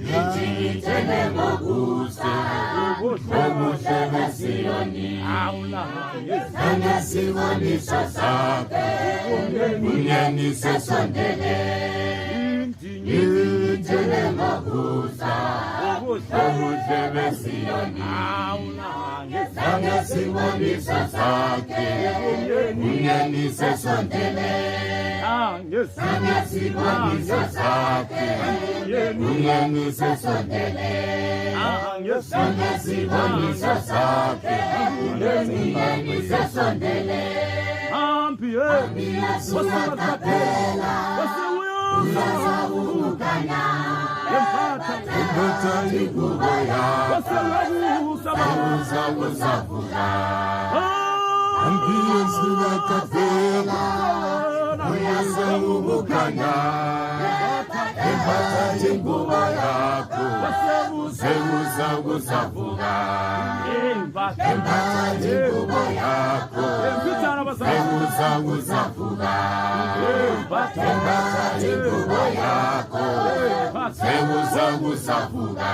Nijitele mogusa Omuhle besiyoni Nane siwoni sasake Unyeni sesondele Nijitele mogusa Omuhle besiyoni Nane siwoni sasake Unyeni sesondele Nane siwoni sasake Unyeni sesondele Nane siwoni sasake Unyeni sesondele Ambia suya kapela Uyaza umukanya Empata ikubaya Sauza uzavuga Ambia suya kapela Uyaza umukanya Empata ikubaya Sauza uzavuga Empata ikubaya Sauza uzavuga Empata ikubaya Sauza uzavuga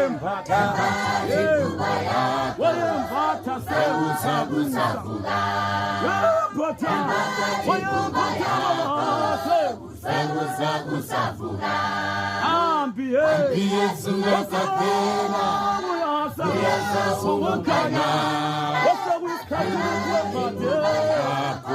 Empata ikubaya Sauza uzavuga Sauza uzavuga Ambie sunakatela Uyaza umukanya Empata ikubaya